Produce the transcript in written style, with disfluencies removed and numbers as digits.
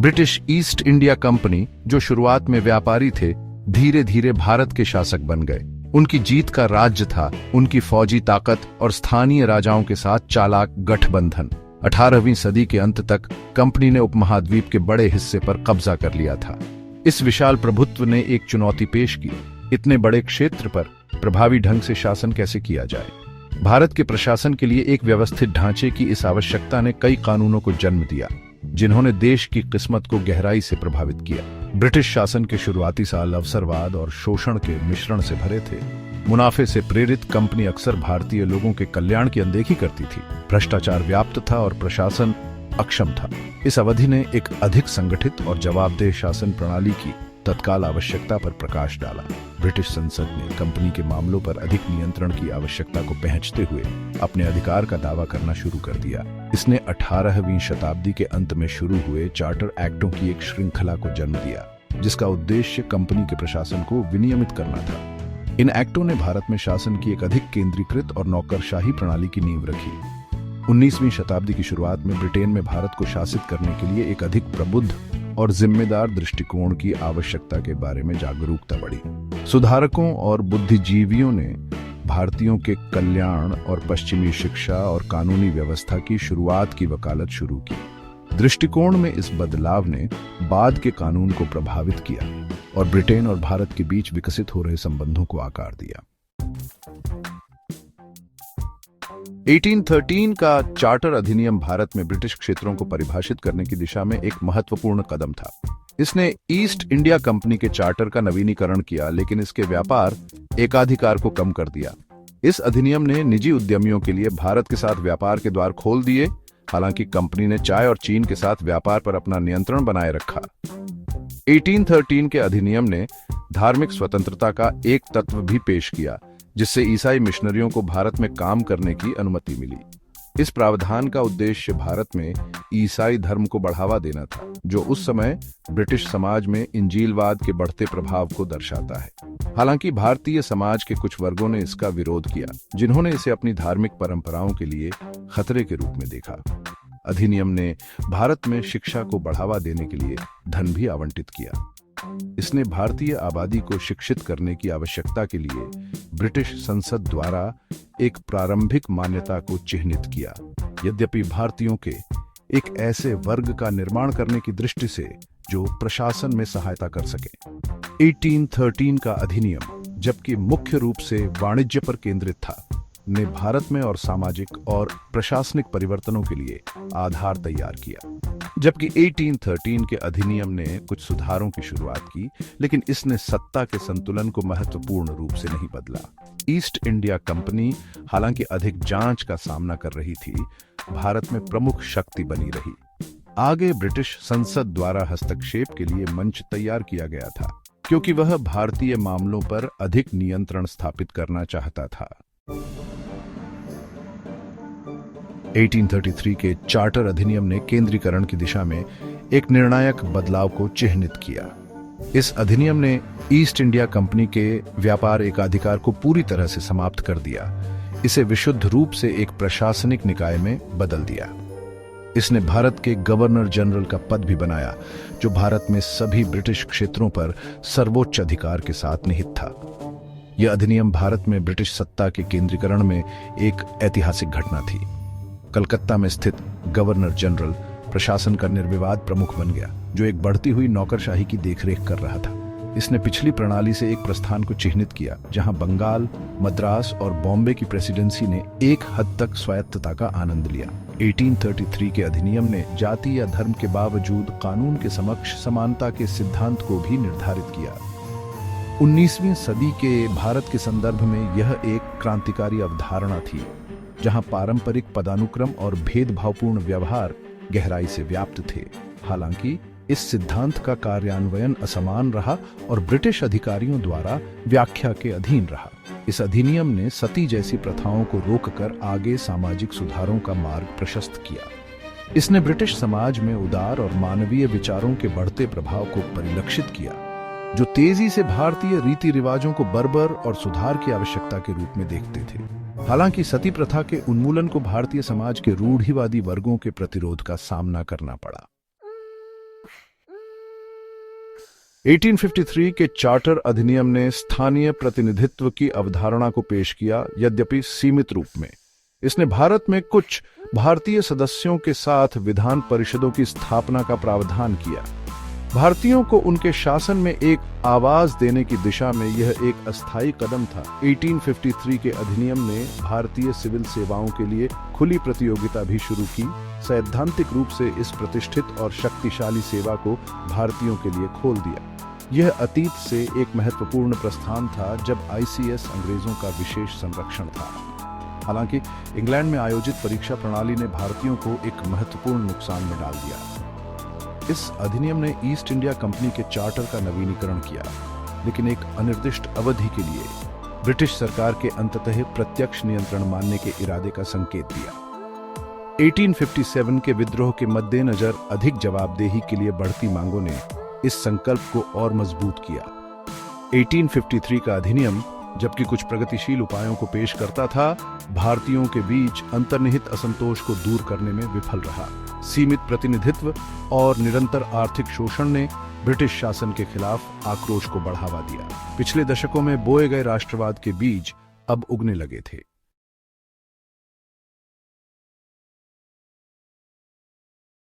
British east India company, जो शुरुआत में व्यापारी थे, धीरे धीरे भारत के शासक बन गए। उनकी जीत का राज्य था उनकी फौजी ताकत और स्थानीय राजाओं के साथ चालाक गठबंधन। 18वीं सदी के अंत तक कंपनी ने उपमहाद्वीप के बड़े हिस्से पर कब्जा कर लिया था। इस विशाल प्रभुत्व ने एक चुनौती पेश की, इतने बड़े क्षेत्र पर प्रभावी ढंग से शासन कैसे किया जाए। भारत के प्रशासन के लिए एक व्यवस्थित ढांचे की इस आवश्यकता ने कई कानूनों को जन्म दिया, जिन्होंने देश की किस्मत को गहराई से प्रभावित किया। ब्रिटिश शासन के शुरुआती साल अवसरवाद और शोषण के मिश्रण से भरे थे। मुनाफे से प्रेरित कंपनी अक्सर भारतीय लोगों के कल्याण की अनदेखी करती थी। भ्रष्टाचार व्याप्त था और प्रशासन अक्षम था। इस अवधि ने एक अधिक संगठित और जवाबदेह शासन प्रणाली की तत्काल आवश्यकता पर प्रकाश डाला। ब्रिटिश संसद ने कंपनी के मामलों पर अधिक नियंत्रण की आवश्यकता को पहचानते हुए अपने अधिकार का दावा करना शुरू कर दिया। इसने 18वीं शताब्दी के अंत में शुरू हुए चार्टर एक्टों की एक श्रृंखला को जन्म दिया, जिसका उद्देश्य कंपनी के प्रशासन को विनियमित करना था। इन एक्टों ने भारत में शासन की एक अधिक केंद्रीकृत और नौकरशाही प्रणाली की नींव रखी। 19वीं शताब्दी की शुरुआत में ब्रिटेन में भारत को शासित करने के लिए एक अधिक प्रबुद्ध और जिम्मेदार दृष्टिकोण की आवश्यकता के बारे में जागरूकता बढ़ी। सुधारकों और बुद्धिजीवियों ने भारतीयों के कल्याण और पश्चिमी शिक्षा और कानूनी व्यवस्था की शुरुआत की वकालत शुरू की। दृष्टिकोण में इस बदलाव ने बाद के कानून को प्रभावित किया और ब्रिटेन और भारत के बीच विकसित हो रहे संबंधों को आकार दिया। 1813 का चार्टर अधिनियम भारत में ब्रिटिश क्षेत्रों को परिभाषित करने की दिशा में एक महत्वपूर्ण कदम था। इसने ईस्ट इंडिया कंपनी के चार्टर का नवीनीकरण किया, लेकिन इसके व्यापार एकाधिकार को कम कर दिया। इस अधिनियम ने निजी उद्यमियों के लिए भारत के साथ व्यापार के द्वार खोल दिए। हालांकि कंपनी ने चाय और चीन के साथ व्यापार पर अपना नियंत्रण बनाए रखा। 1813 के अधिनियम ने धार्मिक स्वतंत्रता का एक तत्व भी पेश किया, जिससे ईसाई मिशनरियों को भारत में काम करने की अनुमति मिली। इस प्रावधान का उद्देश्य भारत में ईसाई धर्म को बढ़ावा देना था, जो उस समय ब्रिटिश समाज में इंजीलवाद के बढ़ते प्रभाव को दर्शाता है। हालांकि भारतीय समाज के कुछ वर्गों ने इसका विरोध किया, जिन्होंने इसे अपनी धार्मिक परंपराओं के लिए खतरे के रूप में देखा। अधिनियम ने भारत में शिक्षा को बढ़ावा देने के लिए धन भी आवंटित किया। इसने भारतीय आबादी को शिक्षित करने की आवश्यकता के लिए ब्रिटिश संसद द्वारा एक प्रारंभिक मान्यता को चिह्नित किया। यद्यपि भारतीयों के एक ऐसे वर्ग का निर्माण करने की दृष्टि से जो प्रशासन में सहायता कर सके। 1813 का अधिनियम, जबकि मुख्य रूप से वाणिज्य पर केंद्रित था, ने भारत में और सामाजिक और प्रशासनिक परिवर्तनों के लिए आधार तैयार किया। जबकि 1813 के अधिनियम ने कुछ सुधारों की शुरुआत की, लेकिन इसने सत्ता के संतुलन को महत्वपूर्ण रूप से नहीं बदला। ईस्ट इंडिया कंपनी हालांकि अधिक जांच का सामना कर रही थी, भारत में प्रमुख शक्ति बनी रही। आगे ब्रिटिश संसद द्वारा हस्तक्षेप के लिए मंच तैयार किया गया था, क्योंकि वह भारतीय मामलों पर अधिक नियंत्रण स्थापित करना चाहता था। 1833 के चार्टर अधिनियम ने केंद्रीकरण की दिशा में एक निर्णायक बदलाव को चिह्नित किया। इस अधिनियम ने ईस्ट इंडिया कंपनी के व्यापार एकाधिकार को पूरी तरह से समाप्त कर दिया। इसे विशुद्ध रूप से एक प्रशासनिक निकाय में बदल दिया। इसने भारत के गवर्नर जनरल का पद भी बनाया, जो भारत में सभी ब्रिटिश क्षेत्रों पर सर्वोच्च अधिकार के साथ निहित था। यह अधिनियम भारत में ब्रिटिश सत्ता के केंद्रीकरण में एक ऐतिहासिक घटना थी। कलकत्ता में स्थित गवर्नर जनरल प्रशासन का निर्विवाद प्रमुख बन गया, जो एक बढ़ती हुई नौकरशाही की देखरेख कर रहा था। इसने पिछली प्रणाली से एक प्रस्थान को चिह्नित किया, जहां बंगाल, मद्रास और बॉम्बे की प्रेसिडेंसी ने एक हद तक स्वायत्तता का आनंद लिया। 1833 के अधिनियम ने जाति या धर्म के बावजूद कानून के समक्ष समानता के सिद्धांत को भी निर्धारित किया। 19वीं सदी के भारत के संदर्भ में यह एक क्रांतिकारी अवधारणा थी, जहां पारंपरिक पदानुक्रम और भेदभावपूर्ण व्यवहार गहराई से व्याप्त थे। हालांकि इस सिद्धांत का कार्यान्वयन असमान रहा और ब्रिटिश अधिकारियों द्वारा व्याख्या के अधीन रहा। इस अधिनियम ने सती जैसी प्रथाओं को रोककर आगे सामाजिक सुधारों का मार्ग प्रशस्त किया। इसने ब्रिटिश समाज में उदार और मानवीय विचारों के बढ़ते प्रभाव को परिलक्षित किया, जो तेजी से भारतीय रीति रिवाजों को बर्बर और सुधार की आवश्यकता के रूप में देखते थे। हालांकि सती प्रथा के उन्मूलन को भारतीय समाज के रूढ़िवादी वर्गों के प्रतिरोध का सामना करना पड़ा। 1853 के चार्टर अधिनियम ने स्थानीय प्रतिनिधित्व की अवधारणा को पेश किया, यद्यपि सीमित रूप में। इसने भारत में कुछ भारतीय सदस्यों के साथ विधान परिषदों की स्थापना का प्रावधान किया। भारतीयों को उनके शासन में एक आवाज देने की दिशा में यह एक अस्थायी कदम था। 1853 के अधिनियम ने भारतीय सिविल सेवाओं के लिए खुली प्रतियोगिता भी शुरू की। सैद्धांतिक रूप से इस प्रतिष्ठित और शक्तिशाली सेवा को भारतीयों के लिए खोल दिया। यह अतीत से एक महत्वपूर्ण प्रस्थान था जब आईसीएस अंग्रेजों का विशेष संरक्षण था। हालांकि इंग्लैंड में आयोजित परीक्षा प्रणाली ने भारतीयों को एक महत्वपूर्ण नुकसान में डाल दिया। इस अधिनियम ने ईस्ट इंडिया कंपनी के चार्टर का नवीनीकरण किया, लेकिन एक अनिर्दिष्ट अवधि के लिए। ब्रिटिश सरकार के अंततः प्रत्यक्ष नियंत्रण मानने के इरादे का संकेत दिया। 1857 के विद्रोह के मद्देनजर अधिक जवाबदेही के लिए बढ़ती मांगों ने इस संकल्प को और मजबूत किया। 1853 का अधिनियम, जबकि कुछ प्रगतिशील उपायों को पेश करता था, भारतीयों के बीच अंतर्निहित असंतोष को दूर करने में विफल रहा। सीमित प्रतिनिधित्व और निरंतर आर्थिक शोषण ने ब्रिटिश शासन के खिलाफ आक्रोश को बढ़ावा दिया। पिछले दशकों में बोए गए राष्ट्रवाद के बीज अब उगने लगे थे।